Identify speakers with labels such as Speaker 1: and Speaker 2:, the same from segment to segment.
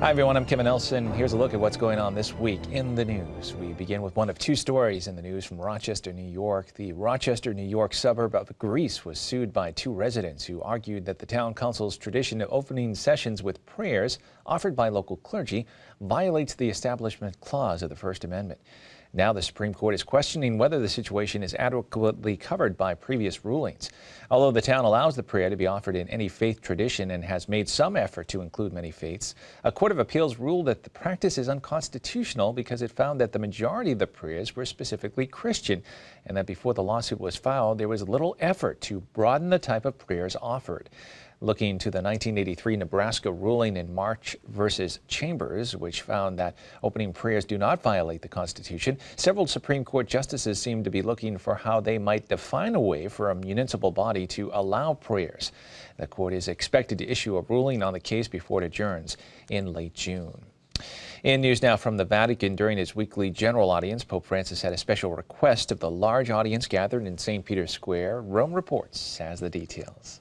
Speaker 1: Hi everyone, I'm Kevin Nelson. Here's a look at what's going on this week in the news. We begin with one of two stories in the news from Rochester, New York. The Rochester, New York suburb of Greece was sued by two residents who argued that the town council's tradition of opening sessions with prayers offered by local clergy violates the Establishment Clause of the First Amendment. Now the Supreme Court is questioning whether the situation is adequately covered by previous rulings. Although the town allows the prayer to be offered in any faith tradition and has made some effort to include many faiths, a court of appeals ruled that the practice is unconstitutional because it found that the majority of the prayers were specifically Christian and that before the lawsuit was filed, there was little effort to broaden the type of prayers offered. Looking to the 1983 Nebraska ruling in March versus Chambers, which found that opening prayers do not violate the Constitution, several Supreme Court justices seem to be looking for how they might define a way for a municipal body to allow prayers. The court is expected to issue a ruling on the case before it adjourns in late June. In news now from the Vatican, during his weekly general audience, Pope Francis had a special request of the large audience gathered in St. Peter's Square. Rome Reports has the details.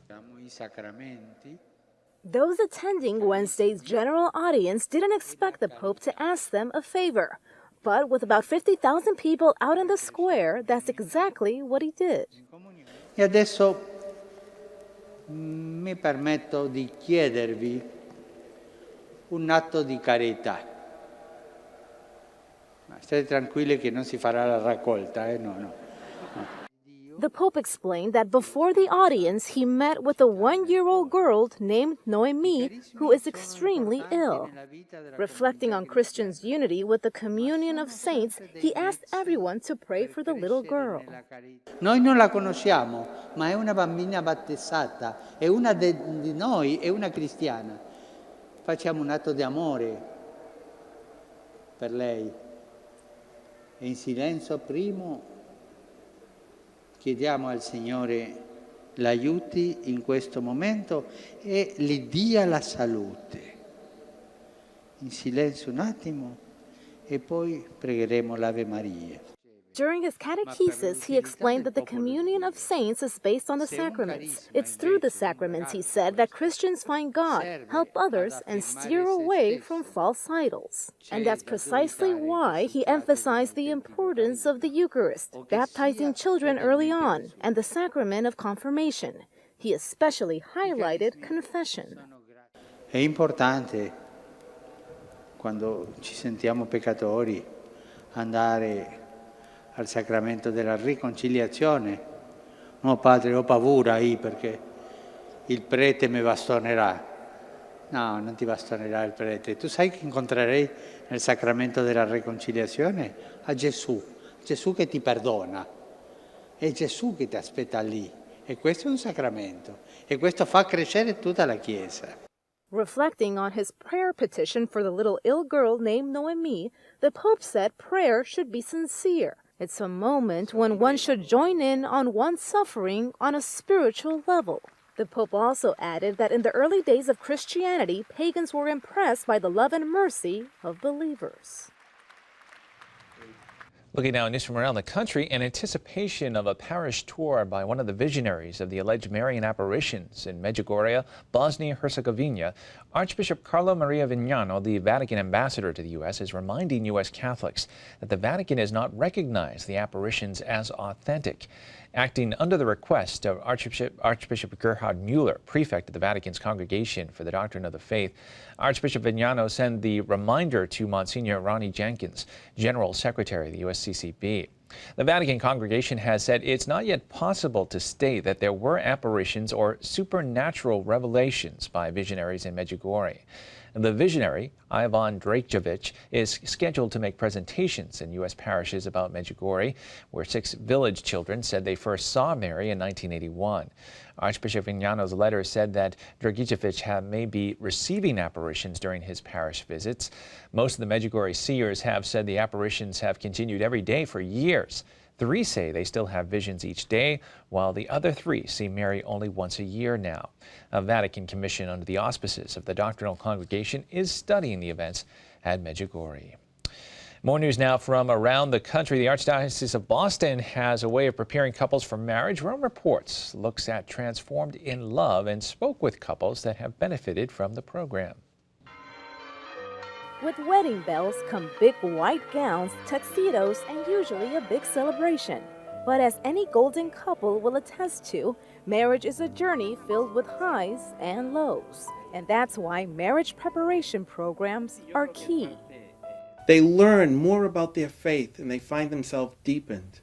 Speaker 2: Those attending Wednesday's general audience didn't expect the Pope to ask them a favor. But with about 50,000 people out in the square, that's exactly what he did.
Speaker 3: E adesso mi permetto di chiedervi un atto di carità. Ma state tranquilli che non si farà la raccolta, no.
Speaker 2: The Pope explained that before the audience, he met with a 1-year-old girl named Noemi, who is extremely ill. Reflecting on Christians' unity with the communion of saints, he asked everyone to pray for the little girl.
Speaker 3: Noi non la conosciamo, ma è una bambina battezzata, è una di noi, è una cristiana. Facciamo un atto di amore per lei. E in silenzio primo chiediamo al Signore l'aiuti in questo momento e gli dia la salute. In silenzio un attimo e poi pregheremo l'Ave Maria.
Speaker 2: During his catechesis, he explained that the communion of saints is based on the sacraments. It's through the sacraments, he said, that Christians find God, help others, and steer away from false idols. And that's precisely why he emphasized the importance of the Eucharist, baptizing children early on, and the sacrament of confirmation. He especially highlighted confession.
Speaker 3: È importante, quando ci sentiamo peccatori, andare al sacramento della riconciliazione. No, padre, ho paura perché il prete mi bastonerà. No, non ti bastonerà il prete. Tu sai che incontrerei nel sacramento della riconciliazione a Gesù, Gesù che ti perdona. È Gesù che ti aspetta lì. E questo è un sacramento. E questo fa crescere tutta la Chiesa.
Speaker 2: Reflecting on his prayer petition for the little ill girl named Noemi, the Pope said prayer should be sincere. It's a moment when one should join in on one's suffering on a spiritual level. The Pope also added that in the early days of Christianity, pagans were impressed by the love and mercy of believers.
Speaker 1: Looking now at news from around the country, in anticipation of a parish tour by one of the visionaries of the alleged Marian apparitions in Medjugorje, Bosnia-Herzegovina, Archbishop Carlo Maria Vignano, the Vatican ambassador to the U.S., is reminding U.S. Catholics that the Vatican has not recognized the apparitions as authentic. Acting under the request of Archbishop Gerhard Mueller, prefect of the Vatican's Congregation for the Doctrine of the Faith, Archbishop Vignano sent the reminder to Monsignor Ronnie Jenkins, General Secretary of the USCCB. The Vatican Congregation has said it's not yet possible to state that there were apparitions or supernatural revelations by visionaries in Medjugorje. The visionary, Ivan Dragojevic, is scheduled to make presentations in U.S. parishes about Medjugorje, where 6 village children said they first saw Mary in 1981. Archbishop Vignano's letter said that Dragojevic may be receiving apparitions during his parish visits. Most of the Medjugorje seers have said the apparitions have continued every day for years. 3 say they still have visions each day, while the other 3 see Mary only once a year now. A Vatican commission under the auspices of the Doctrinal Congregation is studying the events at Medjugorje. More news now from around the country. The Archdiocese of Boston has a way of preparing couples for marriage. Rome Reports looks at Transformed in Love and spoke with couples that have benefited from the program.
Speaker 2: With wedding bells come big white gowns, tuxedos, and usually a big celebration. But as any golden couple will attest to, marriage is a journey filled with highs and lows. And that's why marriage preparation programs are key.
Speaker 4: They learn more about their faith and they find themselves deepened.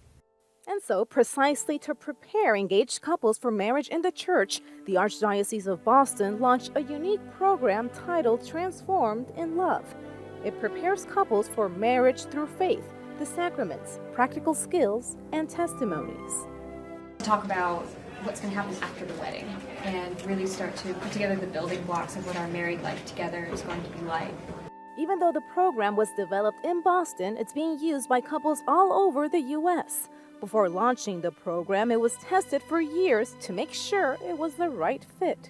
Speaker 2: And so, precisely to prepare engaged couples for marriage in the church, the Archdiocese of Boston launched a unique program titled Transformed in Love. It prepares couples for marriage through faith, the sacraments, practical skills, and testimonies.
Speaker 5: Talk about what's going to happen after the wedding and really start to put together the building blocks of what our married life together is going to be like.
Speaker 2: Even though the program was developed in Boston, it's being used by couples all over the U.S. Before launching the program, it was tested for years to make sure it was the right fit.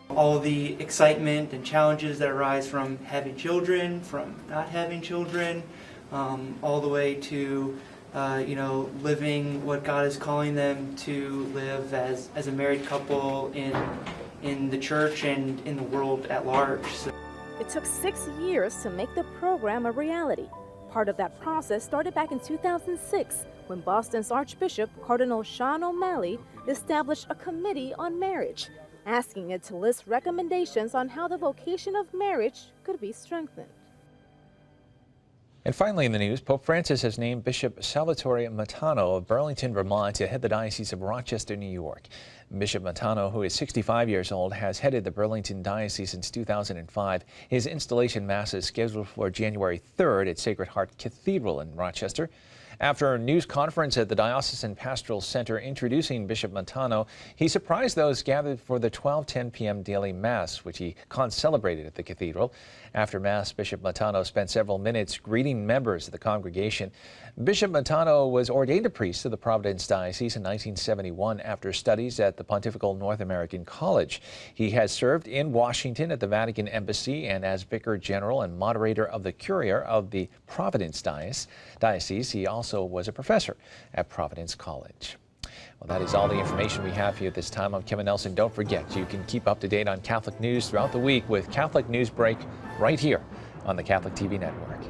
Speaker 6: All the excitement and challenges that arise from having children, from not having children, all the way to living what God is calling them to live as a married couple in the church and in the world at large. So.
Speaker 2: It took 6 years to make the program a reality. Part of that process started back in 2006 when Boston's Archbishop Cardinal Sean O'Malley established a committee on marriage, asking it to list recommendations on how the vocation of marriage could be strengthened.
Speaker 1: And finally in the news, Pope Francis has named Bishop Salvatore Matano of Burlington, Vermont to head the Diocese of Rochester, New York. Bishop Matano, who is 65 years old, has headed the Burlington Diocese since 2005. His installation mass is scheduled for January 3rd at Sacred Heart Cathedral in Rochester. After a news conference at the Diocesan Pastoral Center introducing Bishop Matano, he surprised those gathered for the 12:10 p.m. daily Mass, which he celebrated at the cathedral. After Mass, Bishop Matano spent several minutes greeting members of the congregation. Bishop Matano was ordained a priest of the Providence Diocese in 1971 after studies at the Pontifical North American College. He has served in Washington at the Vatican Embassy and as Vicar General and moderator of the Curia of the Providence Diocese. He also was a professor at Providence College. Well, that is all the information we have for you at this time. I'm Kevin Nelson. Don't forget, you can keep up to date on Catholic news throughout the week with Catholic Newsbreak right here on the Catholic TV Network.